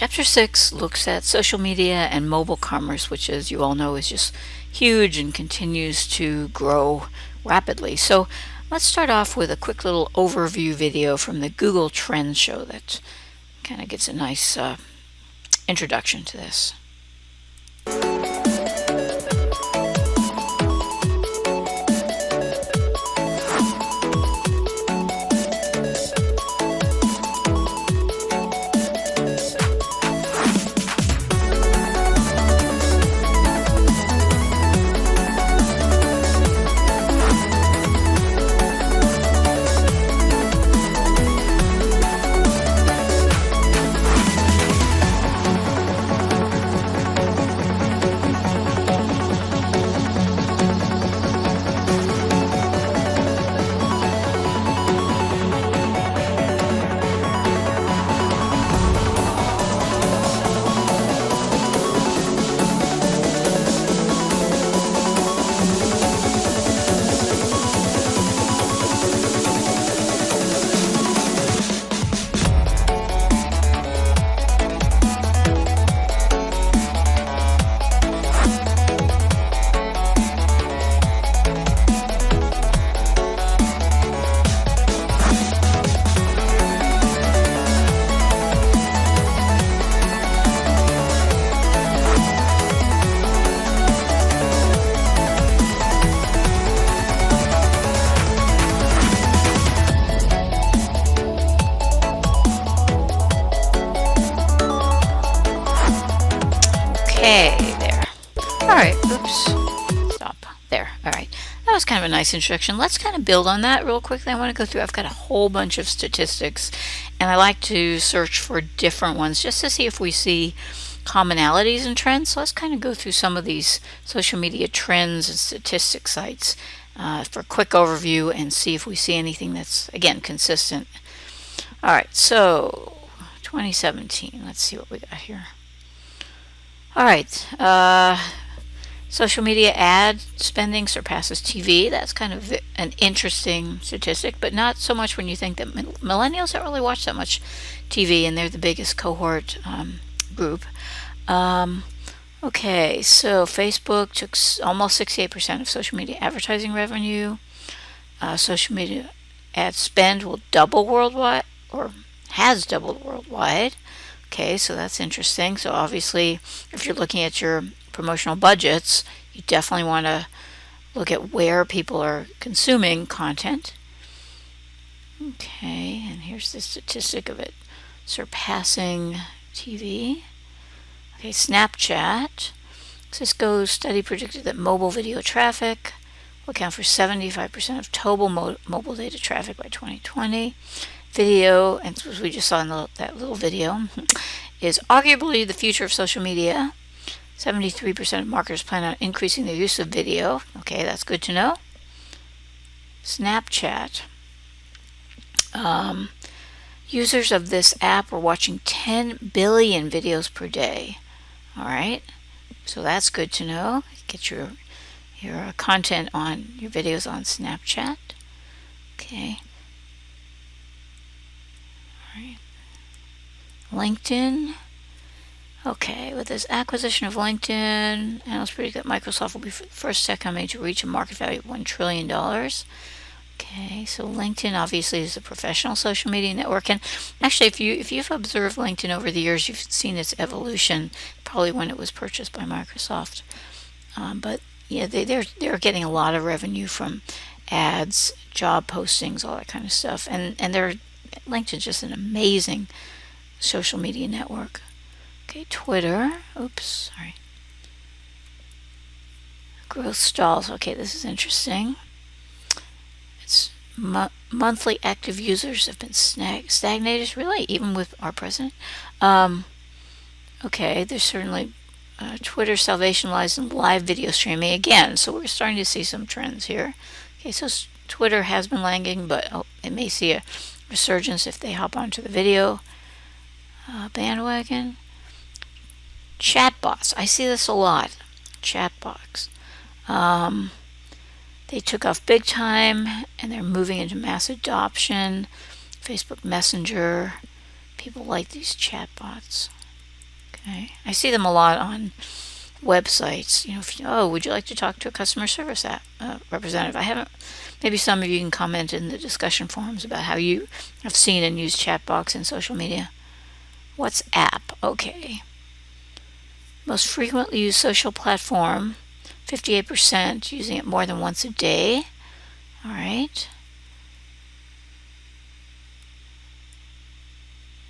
Chapter 6 looks at social media and mobile commerce, which, as you all know, is just huge and continues to grow rapidly. So let's start off with a quick little overview video from the Google Trends show that kind of gets a nice introduction to this. Okay, there. Alright, oops. Stop. There. Alright. That was kind of a nice introduction. Let's kind of build on that real quickly. I want to go through, I've got a whole bunch of statistics, and I like to search for different ones just to see if we see commonalities and trends. So let's kind of go through some of these social media trends and statistic sites for a quick overview and see if we see anything that's, again, consistent. Alright, so 2017. Let's see what we got here. All right, social media ad spending surpasses TV. That's kind of an interesting statistic, but not so much when you think that millennials don't really watch that much TV, and they're the biggest cohort group. Okay, so Facebook took almost 68% of social media advertising revenue. Social media ad spend will double worldwide, or has doubled worldwide. Okay, so that's interesting. So obviously, if you're looking at your promotional budgets, you definitely want to look at where people are consuming content. Okay, and here's the statistic of it surpassing TV. Okay, Snapchat. Cisco's study predicted that mobile video traffic will account for 75% of total mobile data traffic by 2020. Video, and as we just saw in that little video, is arguably the future of social media. 73% of marketers plan on increasing their use of video. Okay, that's good to know. Snapchat. Users of this app are watching 10 billion videos per day. All right, so that's good to know. Get your content on your videos on Snapchat. Okay. Right. LinkedIn. Okay, with this acquisition of LinkedIn, analysts predict that Microsoft will be the first tech company to reach a market value of $1 trillion. Okay, so LinkedIn obviously is a professional social media network, and actually, if you've observed LinkedIn over the years, you've seen its evolution. Probably when it was purchased by Microsoft, but yeah, they're getting a lot of revenue from ads, job postings, all that kind of stuff, and they're LinkedIn's just an amazing social media network. Okay, Twitter. Oops, sorry. Growth stalls. Okay, this is interesting. It's monthly active users have been stagnated, really, even with our president. Okay, there's certainly Twitter's salvation lies in live video streaming again, so we're starting to see some trends here. Okay, so Twitter has been lagging, but it may see a resurgence if they hop onto the video bandwagon. Chatbots. I see this a lot. Chatbots. They took off big time, and they're moving into mass adoption. Facebook Messenger. People like these chatbots. Okay, I see them a lot on websites. If would you like to talk to a customer service representative? I haven't. Maybe some of you can comment in the discussion forums about how you have seen and used chatbots in social media. WhatsApp. Okay. Most frequently used social platform. 58% using it more than once a day. All right.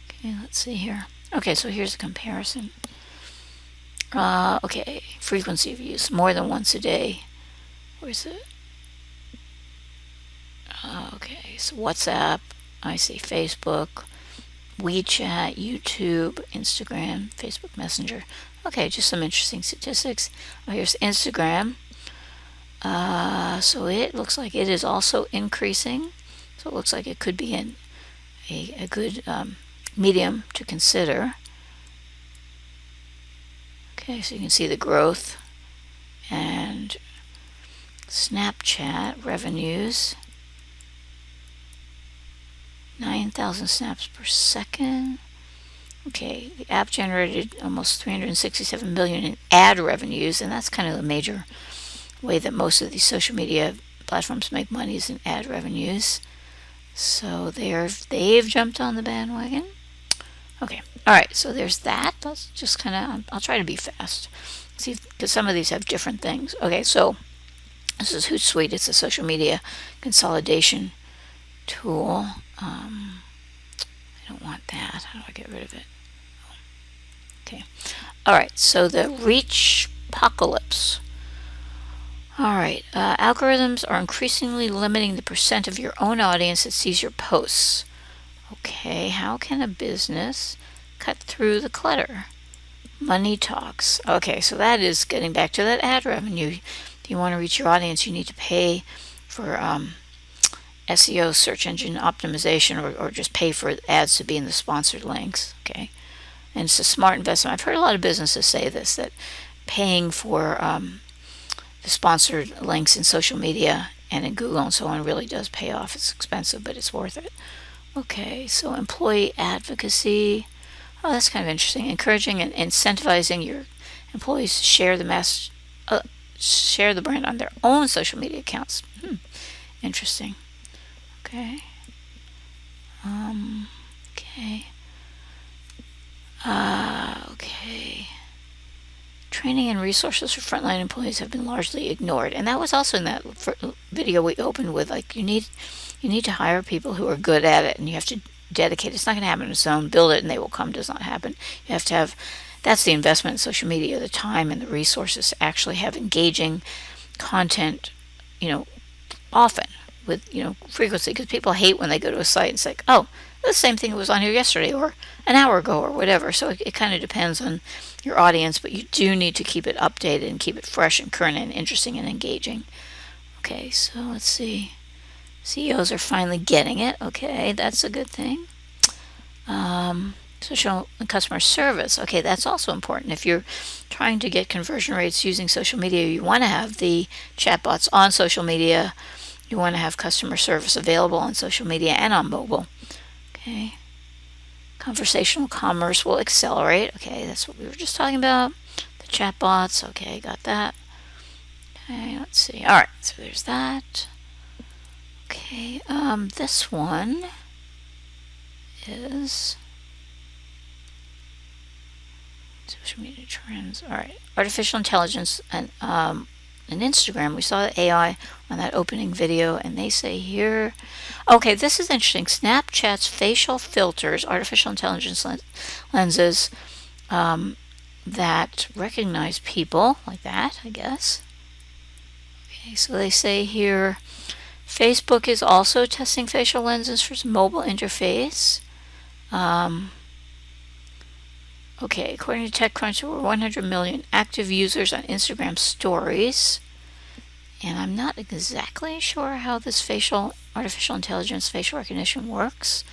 Okay, let's see here. Okay, so here's a comparison. Okay, frequency of use, more than once a day. Where's it? Okay, so WhatsApp, I see Facebook, WeChat, YouTube, Instagram, Facebook Messenger. Okay, just some interesting statistics. Oh, here's Instagram. So it looks like it is also increasing. So it looks like it could be a good medium to consider. Okay, so you can see the growth. And Snapchat revenues, 9,000 snaps per second. Okay, the app generated almost 367 million in ad revenues, and that's kind of the major way that most of these social media platforms make money is in ad revenues. So they've jumped on the bandwagon. Okay, all right. So there's that. Let's just kind of. I'll try to be fast. See, because some of these have different things. Okay, so this is Hootsuite. It's a social media consolidation tool. I don't want that. How do I get rid of it? Okay. All right. So the reach apocalypse. All right. Algorithms are increasingly limiting the percent of your own audience that sees your posts. Okay. How can a business cut through the clutter? Money talks. Okay. So that is getting back to that ad revenue. If you want to reach your audience, you need to pay for SEO, search engine optimization, or just pay for ads to be in the sponsored links. Okay. And it's a smart investment. I've heard a lot of businesses say this, that paying for the sponsored links in social media and in Google and so on really does pay off. It's expensive, but it's worth it. Okay, so employee advocacy. Oh, that's kind of interesting. Encouraging and incentivizing your employees to share the brand on their own social media accounts. Interesting. Okay. Okay. Okay. Training and resources for frontline employees have been largely ignored, and that was also in that video we opened with. Like, you need to hire people who are good at it, and you have to dedicate. It's not going to happen on its own. Build it, and they will come. Does not happen. You have to have. That's the investment in social media: the time and the resources to actually have engaging content. Often with frequency, because people hate when they go to a site and say, "Oh, the same thing that was on here yesterday or an hour ago," or whatever. So it kind of depends on your audience, but you do need to keep it updated and keep it fresh and current and interesting and engaging. Okay, so let's see. CEOs are finally getting it. Okay, that's a good thing. Social and customer service. Okay, that's also important. If you're trying to get conversion rates using social media, you want to have the chatbots on social media. You want to have customer service available on social media and on mobile. Okay. Conversational commerce will accelerate. Okay, that's what we were just talking about. The chatbots. Okay, got that. Okay, let's see. All right, so there's that. Okay, this one is social media trends. All right, artificial intelligence and Instagram. We saw the AI on that opening video, and they say here. Okay, this is interesting. Snapchat's facial filters, artificial intelligence lenses that recognize people like that, I guess. Okay, so they say here, Facebook is also testing facial lenses for its mobile interface. Okay, according to TechCrunch, there were 100 million active users on Instagram stories. And I'm not exactly sure how this artificial intelligence facial recognition works.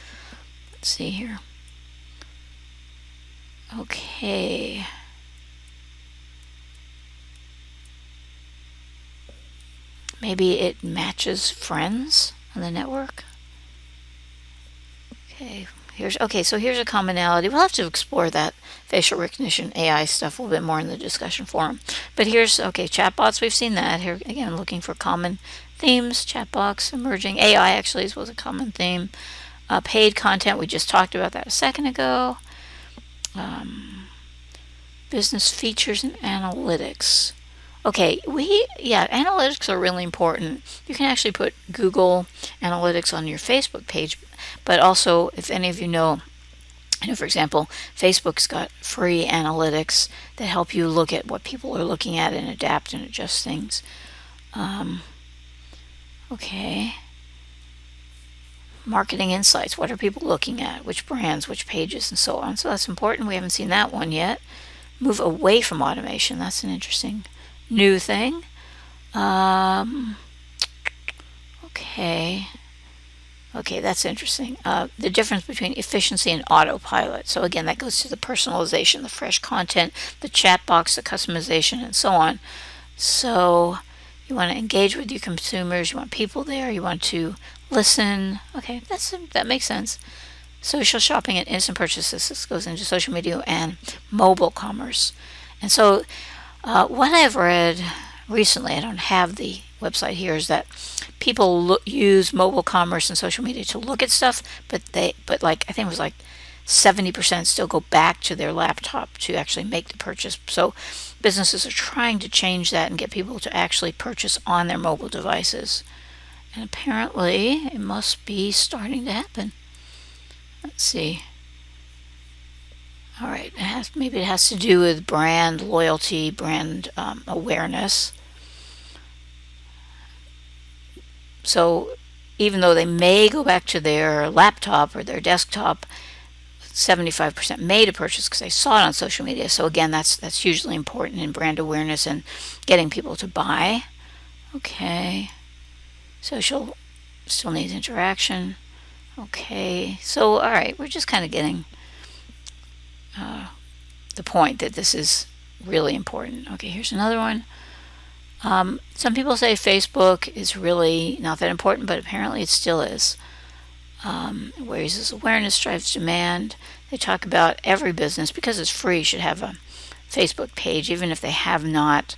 Let's see here. Okay. Maybe it matches friends on the network. Okay, here's a commonality. We'll have to explore that facial recognition AI stuff a little bit more in the discussion forum. But here's, okay, chatbots, we've seen that. Here, again, looking for common themes, chatbots emerging. AI actually was a common theme. Paid content, we just talked about that a second ago. Business features and analytics. Okay, analytics are really important. You can actually put Google Analytics on your Facebook page, but also, if any of you know, for example, Facebook's got free analytics that help you look at what people are looking at and adapt and adjust things. Okay. Marketing insights. What are people looking at? Which brands, which pages, and so on. So that's important. We haven't seen that one yet. Move away from automation. That's an interesting new thing. Okay, that's interesting. The difference between efficiency and autopilot. So again, that goes to the personalization, the fresh content, the chat box, the customization, and so on. So you want to engage with your consumers. You want people there. You want to listen. Okay, that makes sense. Social shopping and instant purchases. This goes into social media and mobile commerce. And so what I've read recently, I don't have the website here, is that people use mobile commerce and social media to look at stuff, but like, I think it was like 70% still go back to their laptop to actually make the purchase. So businesses are trying to change that and get people to actually purchase on their mobile devices. And apparently it must be starting to happen. Let's see. All right, maybe it has to do with brand loyalty, brand awareness. So even though they may go back to their laptop or their desktop, 75% made a purchase because they saw it on social media. So again, that's hugely important in brand awareness and getting people to buy. Okay. Social still needs interaction. Okay, so all right, we're just kind of getting the point that this is really important. Okay, here's another one. Some people say Facebook is really not that important, but apparently it still is. It raises awareness, drives demand. They talk about every business, because it's free, should have a Facebook page, even if they have not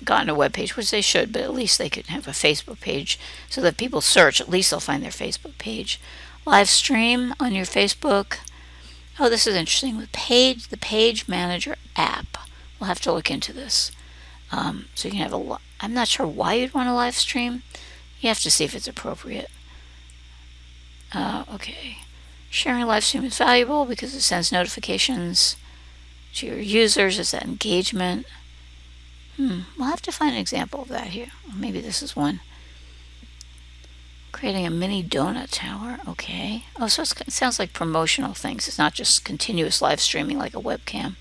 gotten a web page, which they should, but at least they could have a Facebook page so that people search, at least they'll find their Facebook page. Live stream on your Facebook. Oh, this is interesting. With the Page Manager app, we'll have to look into this. So you can have I'm not sure why you'd want to live stream. You have to see if it's appropriate. Okay. Sharing live stream is valuable because it sends notifications to your users. Is that engagement? We'll have to find an example of that here. Maybe this is one. Creating a mini donut tower. Okay. Oh, so it sounds like promotional things. It's not just continuous live streaming like a webcam.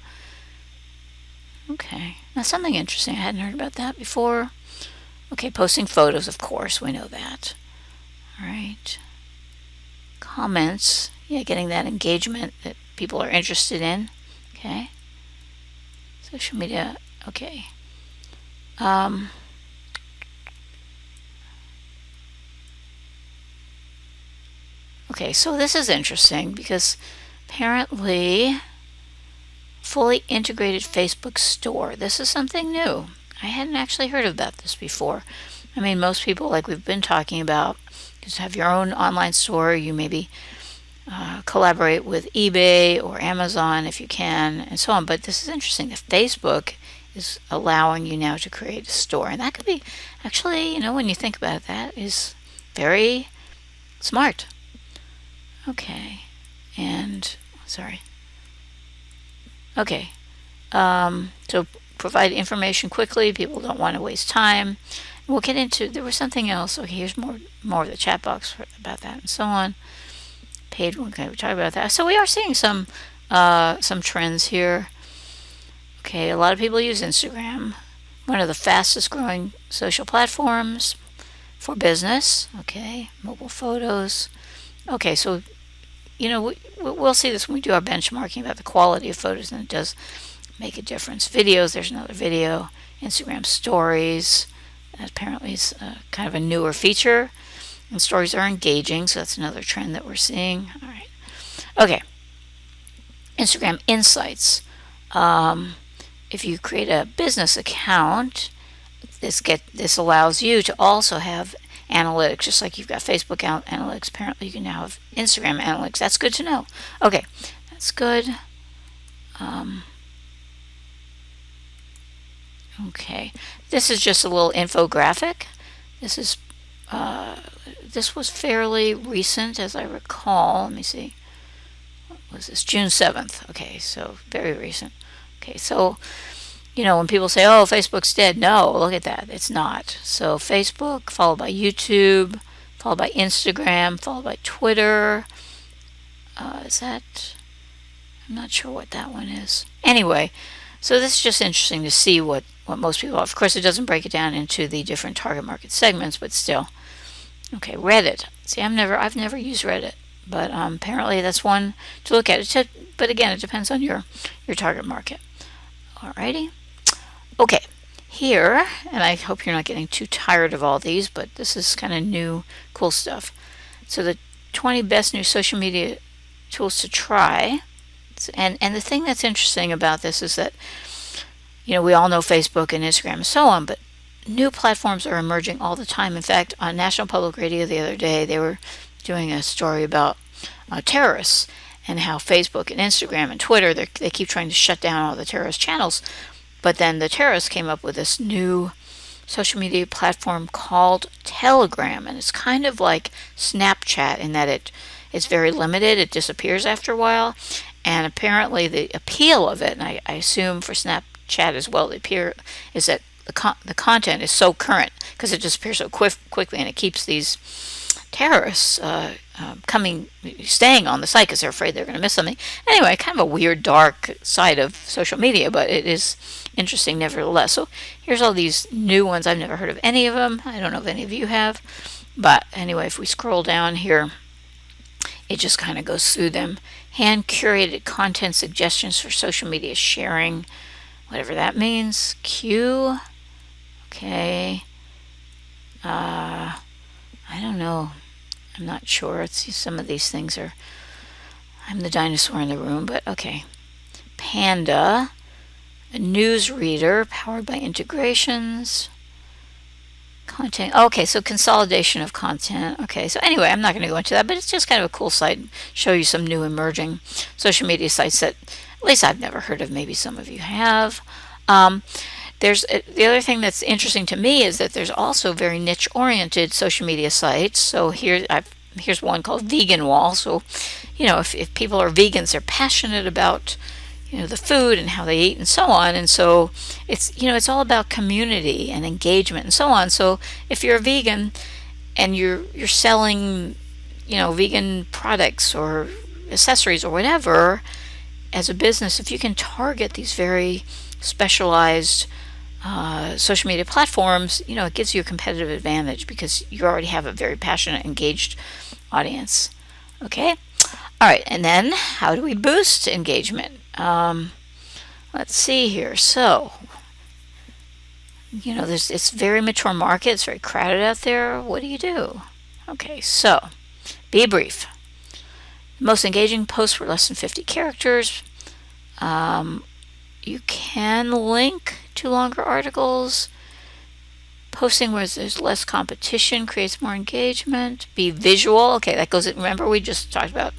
Okay. Now something interesting. I hadn't heard about that before. Okay, posting photos, of course. We know that. All right. Comments. Yeah, getting that engagement that people are interested in. Okay. Social media. Okay. Okay, so this is interesting because apparently fully integrated Facebook store. This is something new. I hadn't actually heard about this before. I mean, most people, like we've been talking about, just have your own online store. You maybe collaborate with eBay or Amazon if you can, and so on. But this is interesting. That Facebook is allowing you now to create a store, and that could be actually, when you think about it, that is very smart. Okay, and sorry. Okay, so provide information quickly. People don't want to waste time. We'll get into. There was something else. Okay, here's more of the chat box about that and so on. Paid. Okay, we talked about that. So we are seeing some trends here. Okay, a lot of people use Instagram, one of the fastest growing social platforms for business. Okay, mobile photos. Okay, so we'll see this when we do our benchmarking about the quality of photos, and it does make a difference. Videos, there's another video. Instagram stories, that apparently is kind of a newer feature, and stories are engaging, so that's another trend that we're seeing. All right. Okay, Instagram Insights. If you create a business account, this allows you to also have analytics, just like you've got Facebook analytics. Apparently, you can now have Instagram analytics. That's good to know. Okay, that's good. Okay, this is just a little infographic. This is this was fairly recent, as I recall. Let me see. What was this? June 7th. Okay, so very recent. Okay, so when people say, "Oh, Facebook's dead," no, look at that. It's not. So Facebook, followed by YouTube, followed by Instagram, followed by Twitter. Is that? I'm not sure what that one is. Anyway, so this is just interesting to see what most people have. Of course, it doesn't break it down into the different target market segments, but still. Okay, Reddit. See, I've never used Reddit, but apparently that's one to look at. But again, it depends on your target market. Alrighty. Okay, here, and I hope you're not getting too tired of all these, but this is kind of new, cool stuff. So the 20 best new social media tools to try. And the thing that's interesting about this is that, we all know Facebook and Instagram and so on, but new platforms are emerging all the time. In fact, on National Public Radio the other day, they were doing a story about terrorists and how Facebook and Instagram and Twitter, they keep trying to shut down all the terrorist channels. But then the terrorists came up with this new social media platform called Telegram, and it's kind of like Snapchat in that it's very limited. It disappears after a while, and apparently the appeal of it, and I assume for Snapchat as well, the appeal is that the content is so current because it disappears so quickly, and it keeps these terrorists staying on the site because they're afraid they're going to miss something. Anyway, kind of a weird, dark side of social media, but it is interesting nevertheless. So here's all these new ones. I've never heard of any of them. I don't know if any of you have. But anyway, if we scroll down here, it just kind of goes through them. Hand-curated content suggestions for social media sharing, whatever that means. Q. Okay. I don't know. I'm not sure. Some of these things are... I'm the dinosaur in the room, but okay. Panda. A news reader powered by integrations. Content. Okay, so consolidation of content. Okay, so anyway, I'm not going to go into that, but it's just kind of a cool site. Show you some new emerging social media sites that at least I've never heard of. Maybe some of you have. There's the other thing that's interesting to me is that there's also very niche-oriented social media sites. So here's one called Vegan Wall. So, if people are vegans, they're passionate about the food and how they eat and so on. And so it's all about community and engagement and so on. So if you're a vegan and you're selling vegan products or accessories or whatever as a business, if you can target these very specialized social media platforms, it gives you a competitive advantage because you already have a very passionate, engaged audience. Okay. All right, and then how do we boost engagement? Let's see here. So, it's very mature market. It's very crowded out there. What do you do? Okay, so be brief. Most engaging posts were less than 50 characters. You can link to longer articles. Posting where there's less competition creates more engagement. Be visual. Okay, that goes. Remember, we just talked about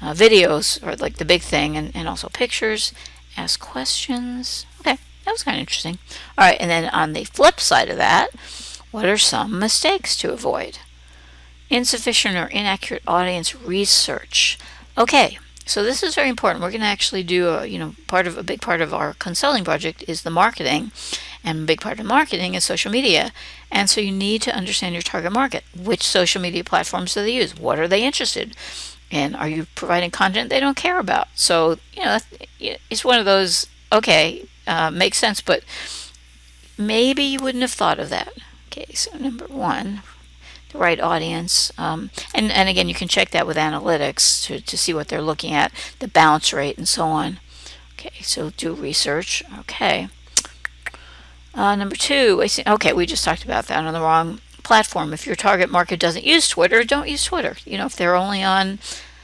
videos, or like the big thing, and also pictures. Ask questions. Okay, that was kind of interesting. All right, and then on the flip side of that, what are some mistakes to avoid? Insufficient or inaccurate audience research. Okay, so this is very important. We're going to actually do a big part of our consulting project is the marketing, and a big part of marketing is social media. And so you need to understand your target market. Which social media platforms do they use? What are they interested in? Are you providing content they don't care about? So it's one of those. Okay, makes sense, but maybe you wouldn't have thought of that. Okay, so number one, the right audience, and again, you can check that with analytics to see what they're looking at, the bounce rate, and so on. Okay, so do research. Okay. Number two, okay, we just talked about that on the wrong platform. If your target market doesn't use Twitter, don't use Twitter. If they're only on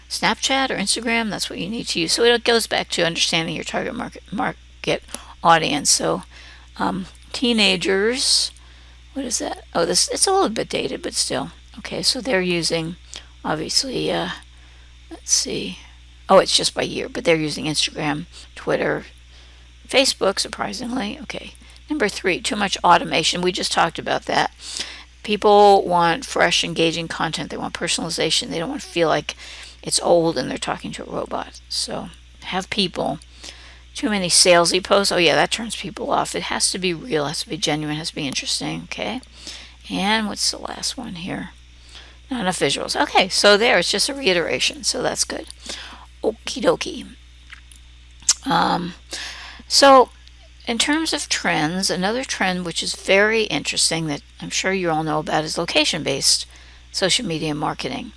Snapchat or Instagram, that's what you need to use. So it goes back to understanding your target market audience. So teenagers, what is that? Oh, it's a little bit dated, but still. Okay, so they're using, obviously, let's see. Oh, it's just by year, but they're using Instagram, Twitter, Facebook, surprisingly. Okay. Number 3, too much automation. We just talked about that. People want fresh, engaging content. They want personalization. They don't want to feel like it's old and they're talking to a robot. So have people. Too many salesy posts. Oh, yeah, that turns people off. It has to be real, has to be genuine, has to be interesting. Okay. And what's the last one here? Not enough visuals. Okay, so there, it's just a reiteration. So that's good. Okie dokie. So in terms of trends, another trend which is very interesting that I'm sure you all know about is location-based social media marketing.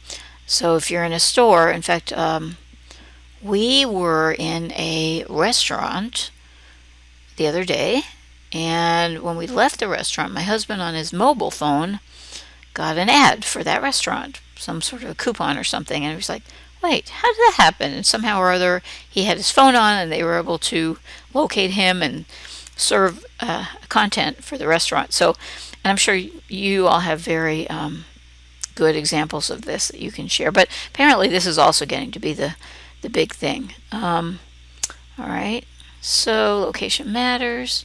So if you're in a store, in fact, we were in a restaurant the other day, and when we left the restaurant, my husband on his mobile phone got an ad for that restaurant, some sort of a coupon or something, and he was like, wait, how did that happen? And somehow or other, he had his phone on and they were able to locate him and serve content for the restaurant. So, and I'm sure you all have very good examples of this that you can share. But apparently this is also getting to be the big thing. All right, so location matters.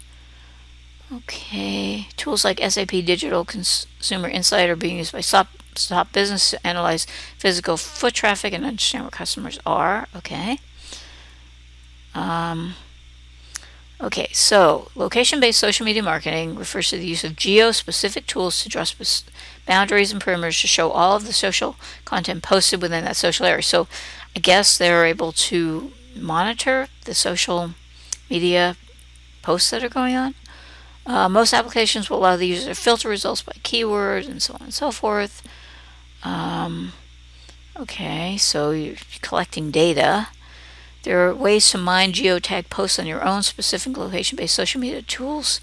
Okay, tools like SAP Digital Consumer Insight are being used by top business to analyze physical foot traffic and understand where customers are. Okay. Okay, so location-based social media marketing refers to the use of geo-specific tools to draw boundaries and perimeters to show all of the social content posted within that social area. So I guess they're able to monitor the social media posts that are going on. Most applications will allow the user to filter results by keywords and so on and so forth. Okay, so you're collecting data. There are ways to mine geotag posts on your own specific location-based social media tools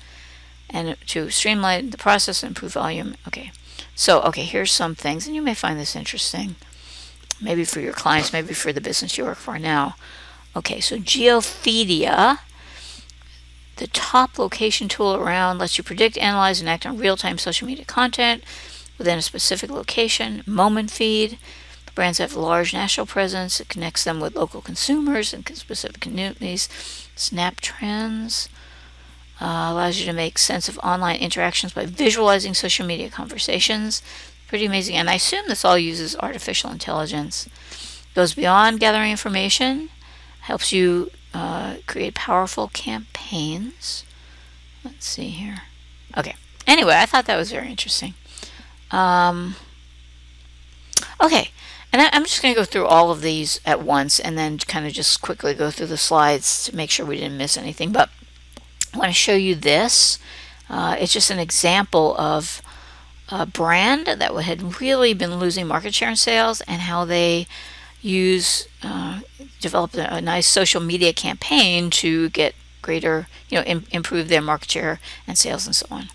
and to streamline the process and improve volume. Okay, so here's some things, and you may find this interesting. Maybe for your clients, maybe for the business you work for now. Okay, so Geofeedia, the top location tool around, lets you predict, analyze, and act on real-time social media content within a specific location. Moment Feed, brands have a large national presence. It connects them with local consumers and specific communities. Snap Trends allows you to make sense of online interactions by visualizing social media conversations. Pretty amazing. And I assume this all uses artificial intelligence. Goes beyond gathering information, helps you create powerful campaigns. Let's see here. Okay. Anyway, I thought that was very interesting. Okay. And I'm just going to go through all of these at once and then kind of just quickly go through the slides to make sure we didn't miss anything. But I want to show you this. It's just an example of a brand that had really been losing market share and sales, and how they developed a nice social media campaign to get greater, improve their market share and sales and so on.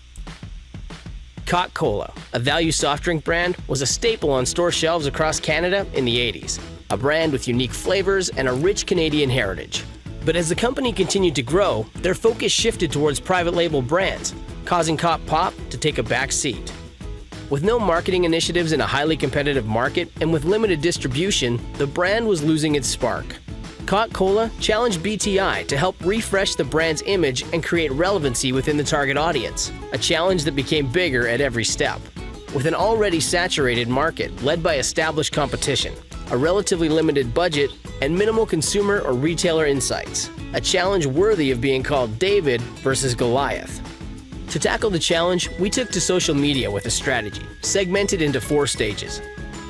Coca-Cola, a value soft drink brand, was a staple on store shelves across Canada in the 80s. A brand with unique flavors and a rich Canadian heritage. But as the company continued to grow, their focus shifted towards private label brands, causing Cop Pop to take a back seat. With no marketing initiatives in a highly competitive market and with limited distribution, the brand was losing its spark. Coca-Cola challenged BTI to help refresh the brand's image and create relevancy within the target audience, a challenge that became bigger at every step. With an already saturated market led by established competition, a relatively limited budget, and minimal consumer or retailer insights, a challenge worthy of being called David versus Goliath. To tackle the challenge, we took to social media with a strategy, segmented into 4 stages: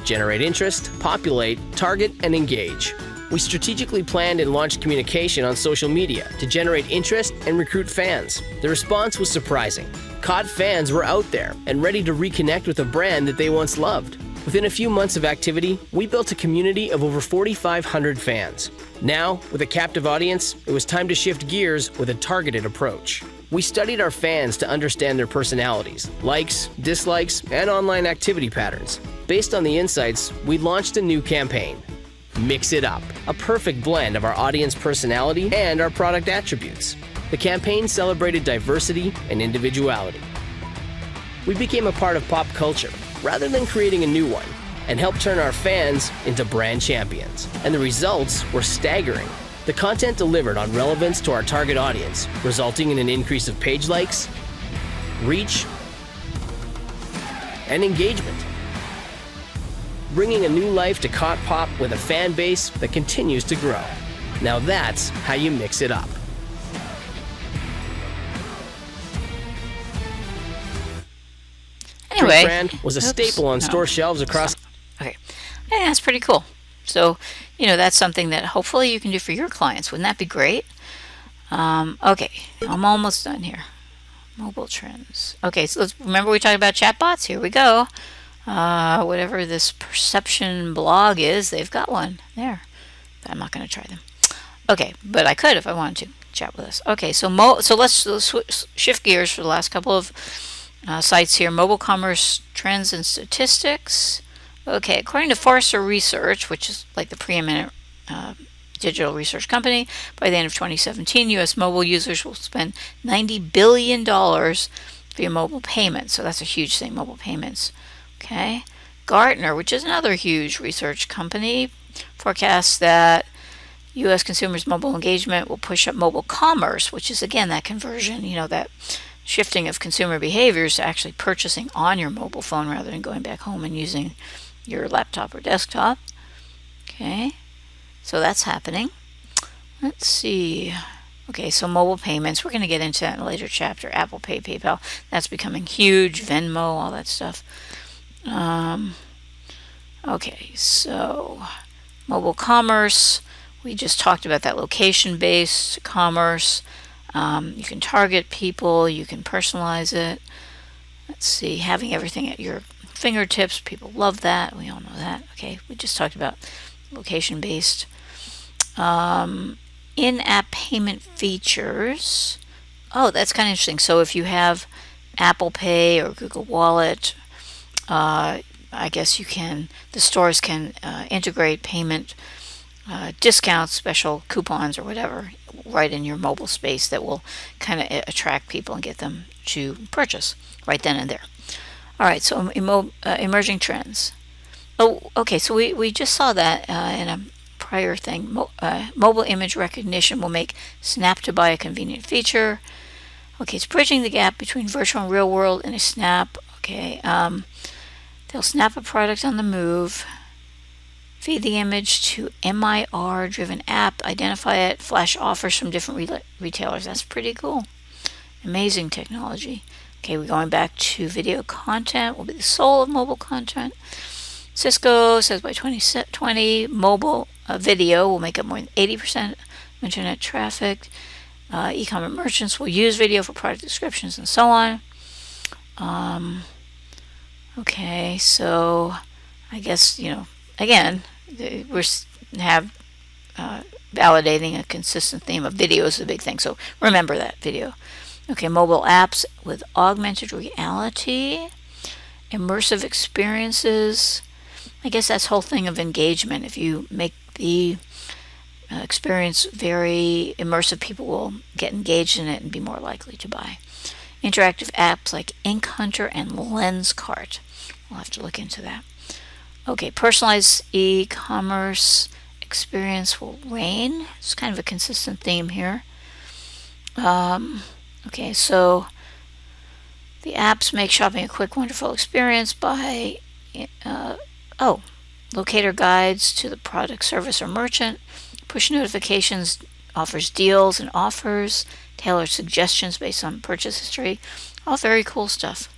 generate interest, populate, target, and engage. We strategically planned and launched communication on social media to generate interest and recruit fans. The response was surprising. COD fans were out there and ready to reconnect with a brand that they once loved. Within a few months of activity, we built a community of over 4,500 fans. Now, with a captive audience, it was time to shift gears with a targeted approach. We studied our fans to understand their personalities, likes, dislikes, and online activity patterns. Based on the insights, we launched a new campaign. Mix It Up, a perfect blend of our audience personality and our product attributes. The campaign celebrated diversity and individuality. We became a part of pop culture rather than creating a new one, and helped turn our fans into brand champions. And the results were staggering. The content delivered on relevance to our target audience, resulting in an increase of page likes, reach, and engagement. Bringing a new life to Caught Pop with a fan base that continues to grow. Now that's how you mix it up. Anyway, brand was a staple on store shelves across. Okay, and that's pretty cool. So, you know, that's something that hopefully you can do for your clients. Wouldn't that be great? Okay, I'm almost done here. Mobile trends. Okay, so let's remember we talked about chatbots. Here we go. Whatever this perception blog is, they've got one there. But I'm not going to try them. Okay, but I could if I wanted to chat with us. Okay, so let's shift gears for the last couple of sites here. Mobile commerce trends and statistics. Okay, according to Forrester Research, which is like the preeminent digital research company, by the end of 2017, U.S. mobile users will spend $90 billion via mobile payments. So that's a huge thing, mobile payments. Okay. Gartner, which is another huge research company, forecasts that U.S. consumers' mobile engagement will push up mobile commerce, which is, again, that conversion, you know, that shifting of consumer behaviors to actually purchasing on your mobile phone rather than going back home and using your laptop or desktop. Okay, so that's happening. Let's see. Okay, so mobile payments, we're going to get into that in a later chapter. Apple Pay, PayPal, that's becoming huge. Venmo, all that stuff. Okay, so mobile commerce, we just talked about that location-based commerce. You can target people, you can personalize it. Let's see, having everything at your fingertips, people love that. We all know that. Okay, we just talked about location-based. In-app payment features. Oh, that's kind of interesting. So if you have Apple Pay or Google Wallet, I guess the stores can integrate payment discounts, special coupons or whatever right in your mobile space that will kind of attract people and get them to purchase right then and there. All right, so emerging trends. Oh, okay, so we just saw that in a prior thing. Mobile image recognition will make Snap to Buy a convenient feature. Okay, it's bridging the gap between virtual and real world in a Snap. Okay, they'll snap a product on the move, feed the image to MIR-driven app, identify it, flash offers from different retailers. That's pretty cool. Amazing technology. Okay, we're going back to video content. Will be the soul of mobile content. Cisco says by 2020, mobile video will make up more than 80% of internet traffic. E-commerce merchants will use video for product descriptions and so on. Okay, so I guess, you know, again, we're validating a consistent theme of video is the big thing. So remember that video. Okay, mobile apps with augmented reality, immersive experiences. I guess that's the whole thing of engagement. If you make the experience very immersive, people will get engaged in it and be more likely to buy. Interactive apps like Ink Hunter and Lenscart. We'll have to look into that. Okay, personalized e-commerce experience will reign. It's kind of a consistent theme here. Okay, so the apps make shopping a quick, wonderful experience by locator guides to the product, service, or merchant. Push notifications offers deals and offers. Tailored suggestions based on purchase history. All very cool stuff.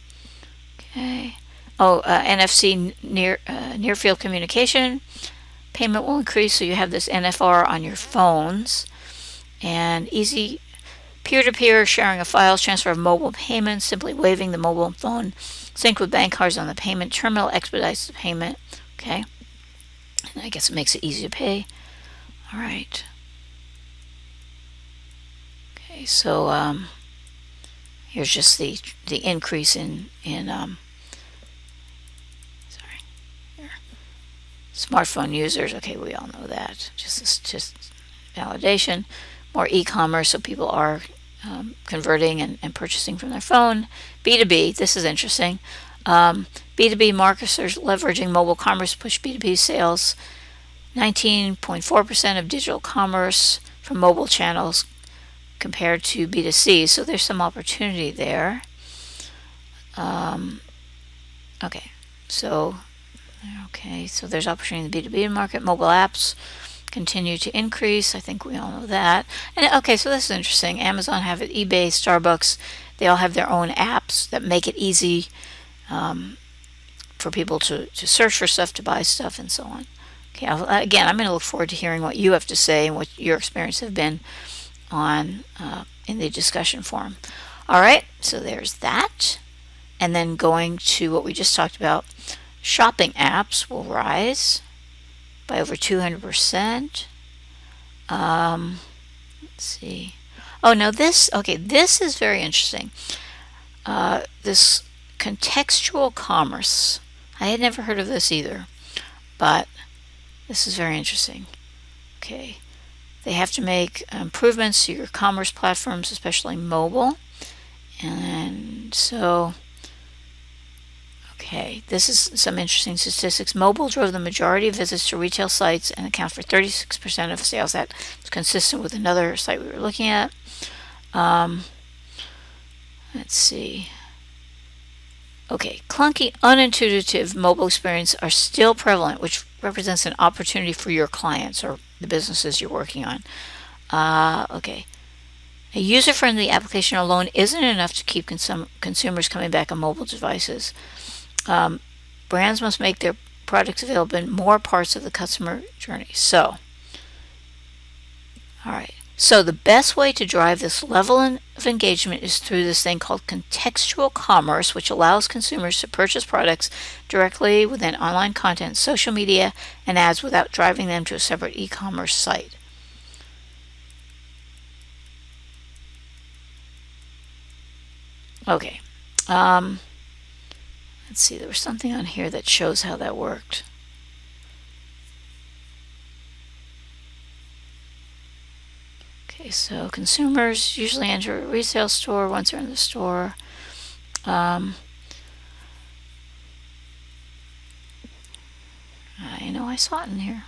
Okay. NFC near field communication. Payment will increase, so you have this NFR on your phones. And easy peer-to-peer sharing of files, transfer of mobile payments, simply waving the mobile phone, sync with bank cards on the payment terminal, expedites the payment. Okay. And I guess it makes it easy to pay. All right. Okay, so here's just the increase in Smartphone users, okay, we all know that. Just validation. More e-commerce, so people are converting and purchasing from their phone. B2B, this is interesting. B2B marketers leveraging mobile commerce push B2B sales. 19.4% of digital commerce from mobile channels compared to B2C, so there's some opportunity there. Okay, so there's opportunity in the B2B market. Mobile apps continue to increase. I think we all know that. And okay, so this is interesting. Amazon have it, eBay, Starbucks, they all have their own apps that make it easy for people to search for stuff, to buy stuff, and so on. Okay, again, I'm going to look forward to hearing what you have to say and what your experience have been on in the discussion forum. All right, so there's that. And then going to what we just talked about, shopping apps will rise by over 200%. Let's see. Oh, no, this is very interesting. This contextual commerce. I had never heard of this either, but this is very interesting. Okay. They have to make improvements to your commerce platforms, especially mobile. And so, okay, this is some interesting statistics. Mobile drove the majority of visits to retail sites and account for 36% of sales. That's consistent with another site we were looking at. Let's see. Okay, clunky, unintuitive mobile experience are still prevalent, which represents an opportunity for your clients or the businesses you're working on. Okay. A user-friendly application alone isn't enough to keep consumers coming back on mobile devices. Brands must make their products available in more parts of the customer journey. So, all right. So the best way to drive this level of engagement is through this thing called contextual commerce, which allows consumers to purchase products directly within online content, social media, and ads without driving them to a separate e-commerce site. Okay. Let's see. There was something on here that shows how that worked. Okay, so consumers usually enter a resale store once they're in the store. I know I saw it in here.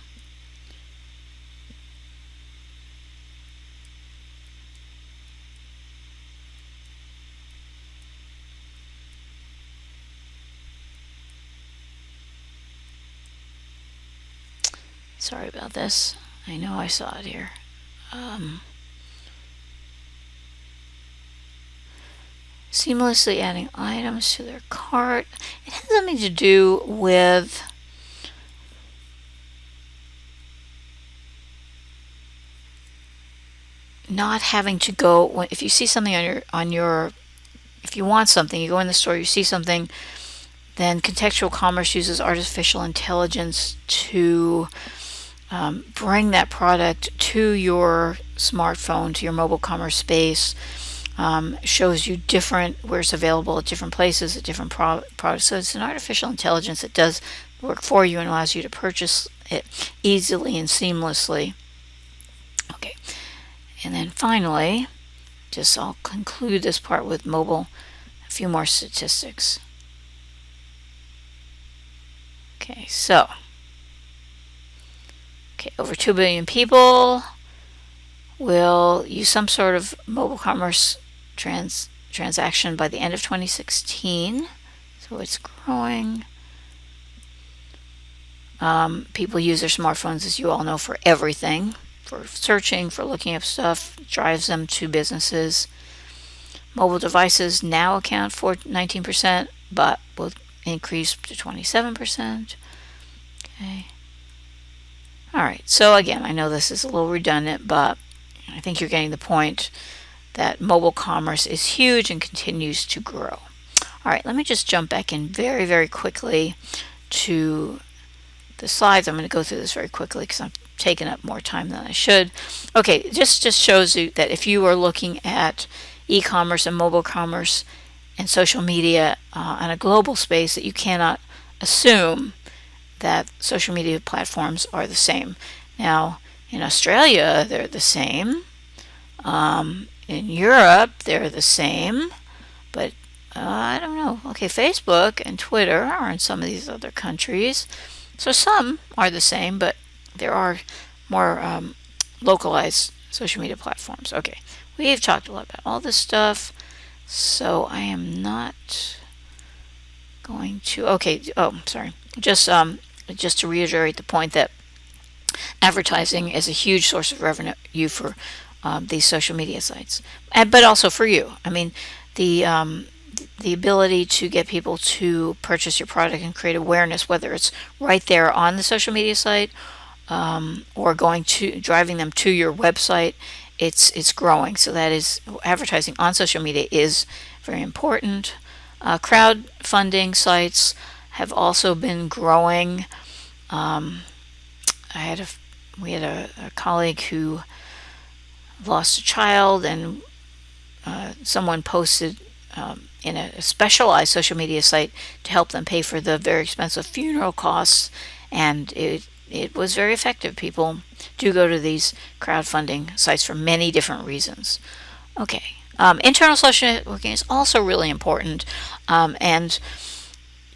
Sorry about this. I know I saw it here. Seamlessly adding items to their cart. It has something to do with not having to go if you see something if you want something, you go in the store, you see something, then contextual commerce uses artificial intelligence to bring that product to your smartphone, to your mobile commerce space. Shows you where it's available at different places, at different products. So it's an artificial intelligence that does work for you and allows you to purchase it easily and seamlessly. Okay, and then finally, I'll conclude this part with mobile, a few more statistics. Okay, so over 2 billion people will use some sort of mobile commerce transaction by the end of 2016. So it's growing. People use their smartphones, as you all know, for everything, for searching, for looking up stuff. It drives them to businesses. Mobile devices now account for 19%, but will increase to 27%. Okay. All right. So again, I know this is a little redundant, but I think you're getting the point that mobile commerce is huge and continues to grow. All right, let me just jump back in very, very quickly to the slides. I'm going to go through this very quickly because I'm taking up more time than I should. Okay, just shows you that if you are looking at e-commerce and mobile commerce and social media on a global space, that you cannot assume that social media platforms are the same. Now, in Australia, they're the same. In Europe, they're the same. But I don't know. Okay, Facebook and Twitter are in some of these other countries. So some are the same, but there are more localized social media platforms. Okay, we've talked a lot about all this stuff, so I am not going to. Okay, oh, sorry. Just to reiterate the point that advertising is a huge source of revenue for these social media sites, but also for you. I mean, the ability to get people to purchase your product and create awareness, whether it's right there on the social media site or driving them to your website, it's growing. So that is, advertising on social media is very important. Crowdfunding sites have also been growing. We had a colleague who lost a child, and someone posted in a specialized social media site to help them pay for the very expensive funeral costs, and it was very effective. People do go to these crowdfunding sites for many different reasons. Okay, internal social networking is also really important, and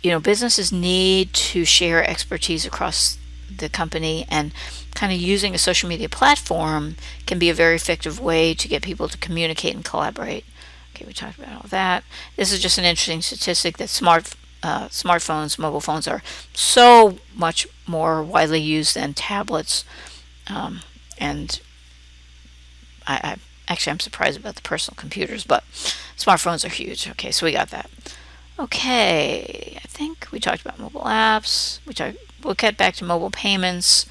businesses need to share expertise across the company, and kind of using a social media platform can be a very effective way to get people to communicate and collaborate. Okay, we talked about all that. This is just an interesting statistic that smartphones, mobile phones are so much more widely used than tablets, and I'm surprised about the personal computers, but smartphones are huge. Okay, so we got that. Okay, I think we talked about mobile apps. We'll get back to mobile payments.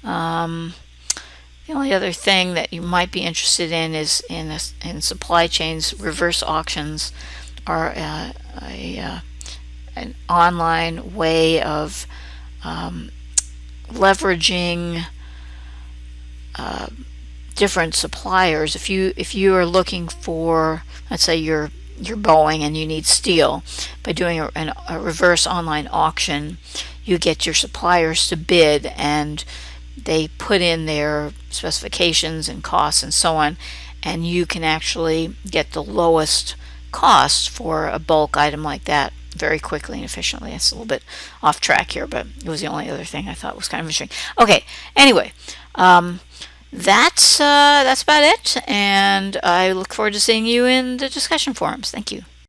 The only other thing that you might be interested in is in supply chains. Reverse auctions are an online way of leveraging different suppliers. If you are looking for, let's say you're Boeing and you need steel, by doing a reverse online auction, you get your suppliers to bid, and they put in their specifications and costs and so on, and you can actually get the lowest cost for a bulk item like that very quickly and efficiently. It's a little bit off track here, but it was the only other thing I thought was kind of interesting. Okay, anyway, that's about it, and I look forward to seeing you in the discussion forums. Thank you.